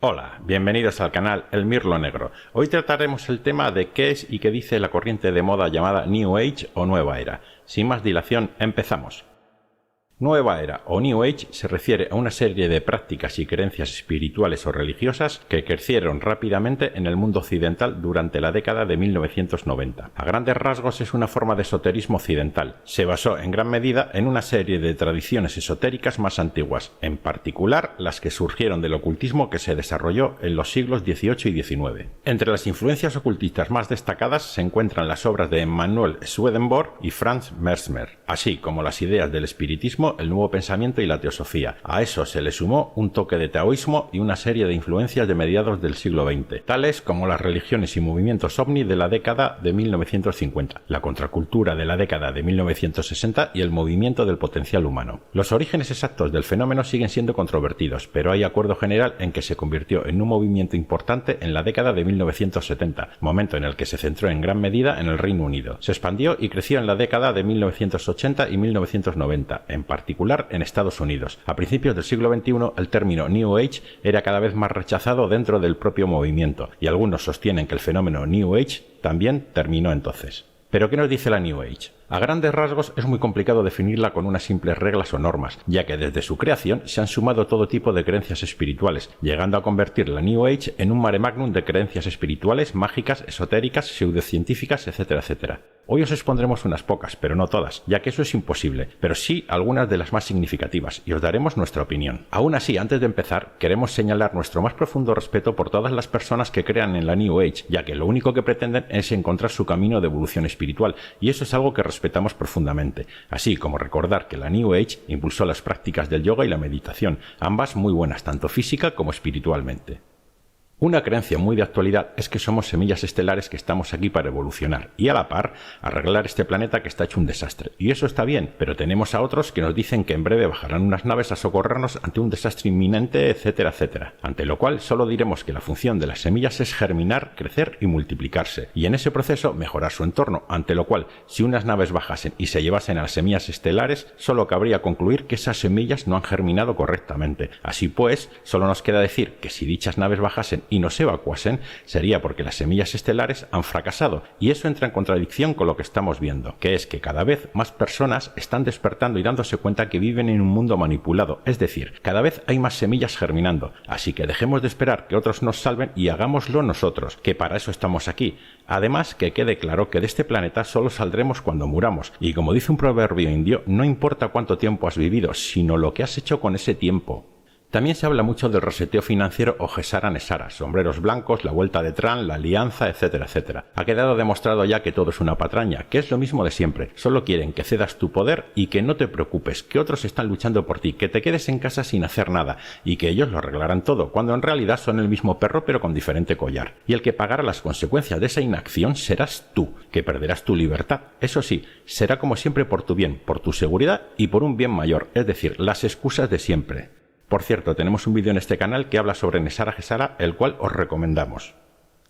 Hola, bienvenidos al canal El Mirlo Negro. Hoy trataremos el tema de qué es y qué dice la corriente de moda llamada New Age o Nueva Era. Sin más dilación, empezamos. Nueva Era o New Age se refiere a una serie de prácticas y creencias espirituales o religiosas que crecieron rápidamente en el mundo occidental durante la década de 1990. A grandes rasgos es una forma de esoterismo occidental. Se basó en gran medida en una serie de tradiciones esotéricas más antiguas, en particular las que surgieron del ocultismo que se desarrolló en los siglos XVIII y XIX. Entre las influencias ocultistas más destacadas se encuentran las obras de Emanuel Swedenborg y Franz Mesmer, así como las ideas del espiritismo, el nuevo pensamiento y la teosofía. A eso se le sumó un toque de taoísmo y una serie de influencias de mediados del siglo XX, tales como las religiones y movimientos ovni de la década de 1950, la contracultura de la década de 1960 y el movimiento del potencial humano. Los orígenes exactos del fenómeno siguen siendo controvertidos, pero hay acuerdo general en que se convirtió en un movimiento importante en la década de 1970, momento en el que se centró en gran medida en el Reino Unido. Se expandió y creció en la década de 1980 y 1990, en particular en Estados Unidos. A principios del siglo XXI, el término New Age era cada vez más rechazado dentro del propio movimiento, y algunos sostienen que el fenómeno New Age también terminó entonces. ¿Pero qué nos dice la New Age? A grandes rasgos es muy complicado definirla con unas simples reglas o normas, ya que desde su creación se han sumado todo tipo de creencias espirituales, llegando a convertir la New Age en un mare magnum de creencias espirituales, mágicas, esotéricas, pseudocientíficas, etcétera, etcétera. Hoy os expondremos unas pocas, pero no todas, ya que eso es imposible, pero sí algunas de las más significativas, y os daremos nuestra opinión. Aún así, antes de empezar, queremos señalar nuestro más profundo respeto por todas las personas que crean en la New Age, ya que lo único que pretenden es encontrar su camino de evolución espiritual, y eso es algo que respetamos profundamente, así como recordar que la New Age impulsó las prácticas del yoga y la meditación, ambas muy buenas tanto física como espiritualmente. Una creencia muy de actualidad es que somos semillas estelares que estamos aquí para evolucionar y a la par arreglar este planeta que está hecho un desastre. Y eso está bien, pero tenemos a otros que nos dicen que en breve bajarán unas naves a socorrernos ante un desastre inminente, etcétera, etcétera. Ante lo cual solo diremos que la función de las semillas es germinar, crecer y multiplicarse, y en ese proceso mejorar su entorno, ante lo cual si unas naves bajasen y se llevasen a las semillas estelares, solo cabría concluir que esas semillas no han germinado correctamente. Así pues, solo nos queda decir que si dichas naves bajasen y no se evacuasen, sería porque las semillas estelares han fracasado, y eso entra en contradicción con lo que estamos viendo, que es que cada vez más personas están despertando y dándose cuenta que viven en un mundo manipulado, es decir, cada vez hay más semillas germinando, así que dejemos de esperar que otros nos salven y hagámoslo nosotros, que para eso estamos aquí. Además, que quede claro que de este planeta solo saldremos cuando muramos, y como dice un proverbio indio, no importa cuánto tiempo has vivido, sino lo que has hecho con ese tiempo. También se habla mucho del reseteo financiero o Gesara Nesara, sombreros blancos, la vuelta de Trump, la alianza, etcétera, etcétera. Ha quedado demostrado ya que todo es una patraña, que es lo mismo de siempre. Solo quieren que cedas tu poder y que no te preocupes, que otros están luchando por ti, que te quedes en casa sin hacer nada y que ellos lo arreglarán todo, cuando en realidad son el mismo perro pero con diferente collar. Y el que pagará las consecuencias de esa inacción serás tú, que perderás tu libertad. Eso sí, será como siempre por tu bien, por tu seguridad y por un bien mayor, es decir, las excusas de siempre. Por cierto, tenemos un vídeo en este canal que habla sobre Nesara Gesara, el cual os recomendamos.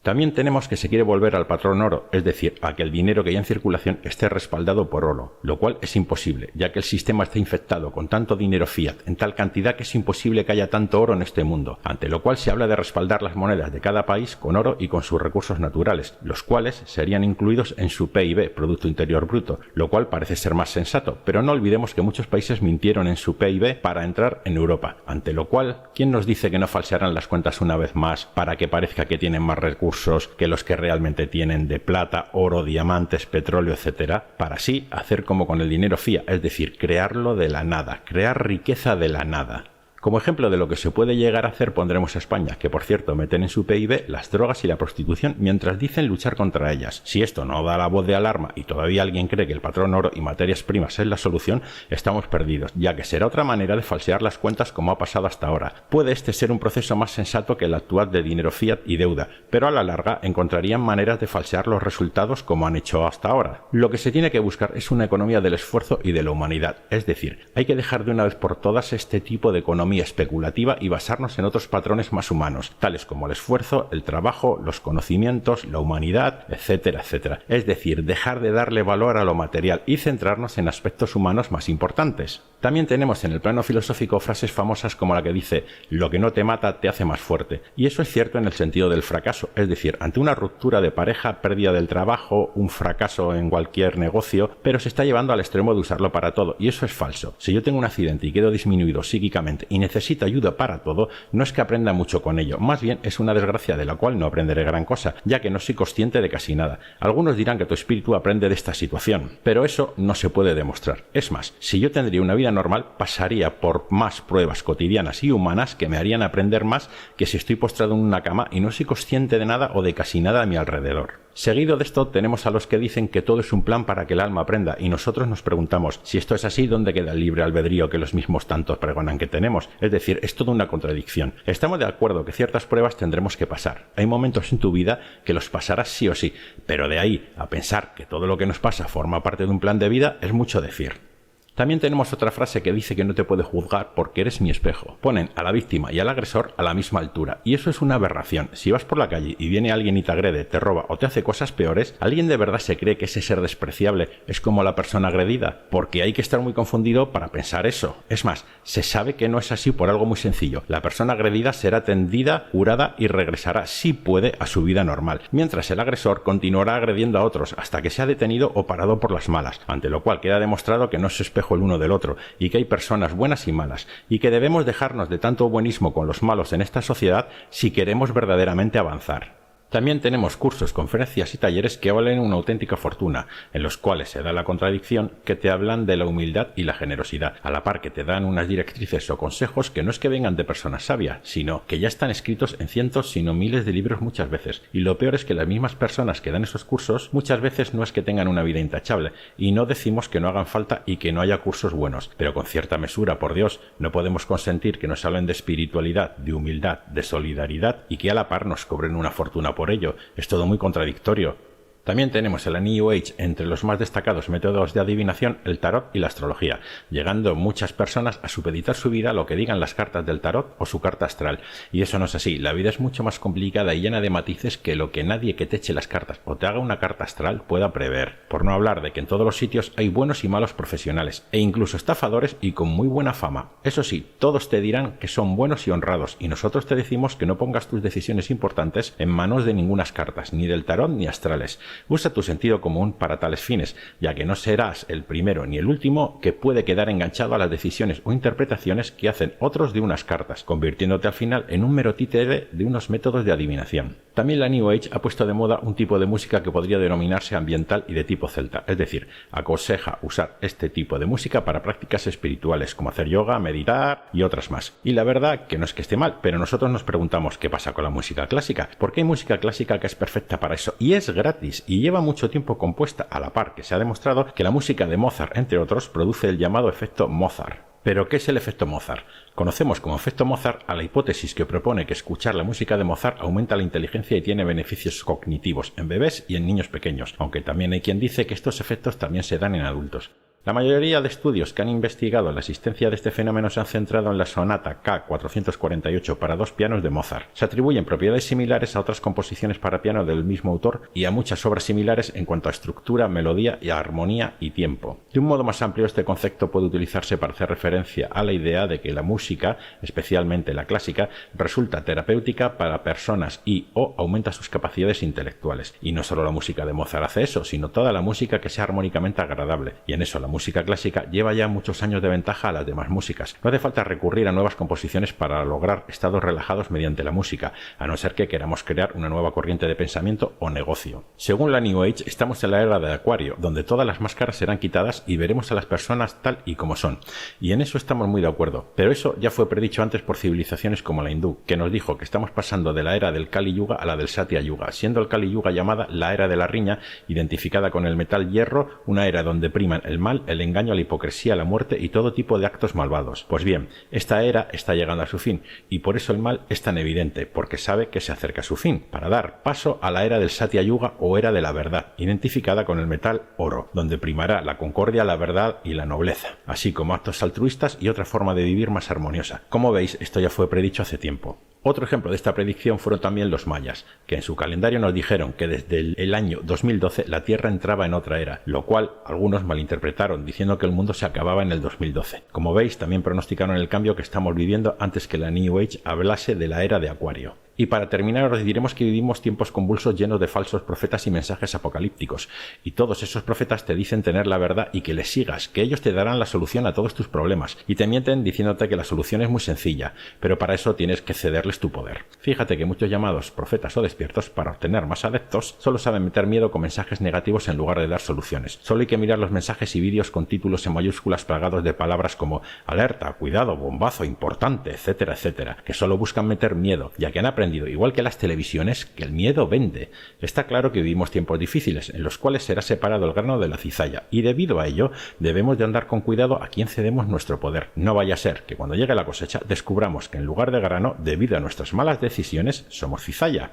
También tenemos que se quiere volver al patrón oro, es decir, a que el dinero que hay en circulación esté respaldado por oro, lo cual es imposible, ya que el sistema está infectado con tanto dinero fiat en tal cantidad que es imposible que haya tanto oro en este mundo, ante lo cual se habla de respaldar las monedas de cada país con oro y con sus recursos naturales, los cuales serían incluidos en su PIB, Producto Interior Bruto, lo cual parece ser más sensato, pero no olvidemos que muchos países mintieron en su PIB para entrar en Europa, ante lo cual, ¿quién nos dice que no falsearán las cuentas una vez más para que parezca que tienen más recursos que los que realmente tienen de plata, oro, diamantes, petróleo, etcétera, para así hacer como con el dinero fiat, es decir, crearlo de la nada, crear riqueza de la nada? Como ejemplo de lo que se puede llegar a hacer pondremos a España, que por cierto meten en su PIB las drogas y la prostitución mientras dicen luchar contra ellas. Si esto no da la voz de alarma y todavía alguien cree que el patrón oro y materias primas es la solución, estamos perdidos, ya que será otra manera de falsear las cuentas como ha pasado hasta ahora. Puede este ser un proceso más sensato que el actual de dinero fiat y deuda, pero a la larga encontrarían maneras de falsear los resultados como han hecho hasta ahora. Lo que se tiene que buscar es una economía del esfuerzo y de la humanidad, es decir, hay que dejar de una vez por todas este tipo de economía economía especulativa y basarnos en otros patrones más humanos, tales como el esfuerzo, el trabajo, los conocimientos, la humanidad, etcétera, etcétera. Es decir, dejar de darle valor a lo material y centrarnos en aspectos humanos más importantes. También tenemos en el plano filosófico frases famosas como la que dice: lo que no te mata te hace más fuerte. Y eso es cierto en el sentido del fracaso, es decir, ante una ruptura de pareja, pérdida del trabajo, un fracaso en cualquier negocio, pero se está llevando al extremo de usarlo para todo, y eso es falso. Si yo tengo un accidente y quedo disminuido psíquicamente y necesito ayuda para todo, no es que aprenda mucho con ello, más bien es una desgracia de la cual no aprenderé gran cosa, ya que no soy consciente de casi nada. Algunos dirán que tu espíritu aprende de esta situación, pero eso no se puede demostrar. Es más, si yo tendría una vida normal, pasaría por más pruebas cotidianas y humanas que me harían aprender más que si estoy postrado en una cama y no soy consciente de nada o de casi nada a mi alrededor. Seguido de esto tenemos a los que dicen que todo es un plan para que el alma aprenda, y nosotros nos preguntamos, si esto es así, ¿dónde queda el libre albedrío que los mismos tantos pregonan que tenemos? Es decir, es toda una contradicción. Estamos de acuerdo que ciertas pruebas tendremos que pasar. Hay momentos en tu vida que los pasarás sí o sí, pero de ahí a pensar que todo lo que nos pasa forma parte de un plan de vida es mucho decir. También tenemos otra frase que dice que no te puede juzgar porque eres mi espejo. Ponen a la víctima y al agresor a la misma altura, y eso es una aberración. Si vas por la calle y viene alguien y te agrede, te roba o te hace cosas peores, ¿alguien de verdad se cree que ese ser despreciable es como la persona agredida? Porque hay que estar muy confundido para pensar eso. Es más, se sabe que no es así por algo muy sencillo. La persona agredida será atendida, curada y regresará, si puede, a su vida normal, mientras el agresor continuará agrediendo a otros hasta que sea detenido o parado por las malas, ante lo cual queda demostrado que no es espejo el uno del otro, y que hay personas buenas y malas, y que debemos dejarnos de tanto buenismo con los malos en esta sociedad si queremos verdaderamente avanzar. También tenemos cursos, conferencias y talleres que valen una auténtica fortuna, en los cuales se da la contradicción que te hablan de la humildad y la generosidad, a la par que te dan unas directrices o consejos que no es que vengan de personas sabias, sino que ya están escritos en cientos sino miles de libros muchas veces. Y lo peor es que las mismas personas que dan esos cursos muchas veces no es que tengan una vida intachable, y no decimos que no hagan falta y que no haya cursos buenos, pero con cierta mesura, por Dios. No podemos consentir que nos hablen de espiritualidad, de humildad, de solidaridad y que a la par nos cobren una fortuna por ello. Es todo muy contradictorio. También tenemos en la New Age, entre los más destacados métodos de adivinación, el tarot y la astrología, llegando muchas personas a supeditar su vida a lo que digan las cartas del tarot o su carta astral. Y eso no es así. La vida es mucho más complicada y llena de matices que lo que nadie que te eche las cartas o te haga una carta astral pueda prever. Por no hablar de que en todos los sitios hay buenos y malos profesionales, e incluso estafadores y con muy buena fama. Eso sí, todos te dirán que son buenos y honrados, y nosotros te decimos que no pongas tus decisiones importantes en manos de ninguna cartas, ni del tarot ni astrales. Usa tu sentido común para tales fines, ya que no serás el primero ni el último que puede quedar enganchado a las decisiones o interpretaciones que hacen otros de unas cartas, convirtiéndote al final en un mero títere de unos métodos de adivinación. También la New Age ha puesto de moda un tipo de música que podría denominarse ambiental y de tipo celta, es decir, aconseja usar este tipo de música para prácticas espirituales como hacer yoga, meditar y otras más. Y la verdad que no es que esté mal, pero nosotros nos preguntamos qué pasa con la música clásica, porque hay música clásica que es perfecta para eso y es gratis y lleva mucho tiempo compuesta, a la par que se ha demostrado que la música de Mozart, entre otros, produce el llamado efecto Mozart. ¿Pero qué es el efecto Mozart? Conocemos como efecto Mozart a la hipótesis que propone que escuchar la música de Mozart aumenta la inteligencia y tiene beneficios cognitivos en bebés y en niños pequeños, aunque también hay quien dice que estos efectos también se dan en adultos. La mayoría de estudios que han investigado la existencia de este fenómeno se han centrado en la sonata K448 para dos pianos de Mozart. Se atribuyen propiedades similares a otras composiciones para piano del mismo autor y a muchas obras similares en cuanto a estructura, melodía, y armonía y tiempo. De un modo más amplio, este concepto puede utilizarse para hacer referencia a la idea de que la música, especialmente la clásica, resulta terapéutica para personas y o aumenta sus capacidades intelectuales. Y no solo la música de Mozart hace eso, sino toda la música que sea armónicamente agradable. Y en eso la música clásica lleva ya muchos años de ventaja a las demás músicas. No hace falta recurrir a nuevas composiciones para lograr estados relajados mediante la música, a no ser que queramos crear una nueva corriente de pensamiento o negocio. Según la New Age, estamos en la era de Acuario, donde todas las máscaras serán quitadas y veremos a las personas tal y como son. Y en eso estamos muy de acuerdo. Pero eso ya fue predicho antes por civilizaciones como la hindú, que nos dijo que estamos pasando de la era del Kali Yuga a la del Satya Yuga, siendo el Kali Yuga llamada la era de la riña, identificada con el metal hierro, una era donde priman el mal el engaño, la hipocresía, la muerte y todo tipo de actos malvados. Pues bien, esta era está llegando a su fin, y por eso el mal es tan evidente, porque sabe que se acerca a su fin, para dar paso a la era del Satya Yuga o era de la verdad, identificada con el metal oro, donde primará la concordia, la verdad y la nobleza, así como actos altruistas y otra forma de vivir más armoniosa. Como veis, esto ya fue predicho hace tiempo. Otro ejemplo de esta predicción fueron también los mayas, que en su calendario nos dijeron que desde el año 2012 la Tierra entraba en otra era, lo cual algunos malinterpretaron diciendo que el mundo se acababa en el 2012. Como veis, también pronosticaron el cambio que estamos viviendo antes que la New Age hablase de la era de Acuario. Y para terminar os diremos que vivimos tiempos convulsos llenos de falsos profetas y mensajes apocalípticos, y todos esos profetas te dicen tener la verdad y que les sigas, que ellos te darán la solución a todos tus problemas, y te mienten diciéndote que la solución es muy sencilla, pero para eso tienes que cederles tu poder. Fíjate que muchos llamados profetas o despiertos, para obtener más adeptos, solo saben meter miedo con mensajes negativos en lugar de dar soluciones. Solo hay que mirar los mensajes y vídeos con títulos en mayúsculas plagados de palabras como alerta, cuidado, bombazo, importante, etcétera, etcétera, que solo buscan meter miedo, ya que han aprendido, igual que las televisiones, que el miedo vende. Está claro que vivimos tiempos difíciles, en los cuales será separado el grano de la cizalla, y debido a ello, debemos de andar con cuidado a quién cedemos nuestro poder. No vaya a ser que cuando llegue la cosecha descubramos que en lugar de grano, debido a nuestras malas decisiones, somos cizalla.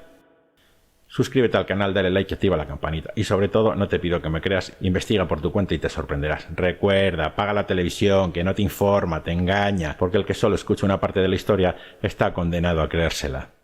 Suscríbete al canal, dale like y activa la campanita. Y sobre todo, no te pido que me creas, investiga por tu cuenta y te sorprenderás. Recuerda, apaga la televisión, que no te informa, te engaña, porque el que solo escucha una parte de la historia está condenado a creérsela.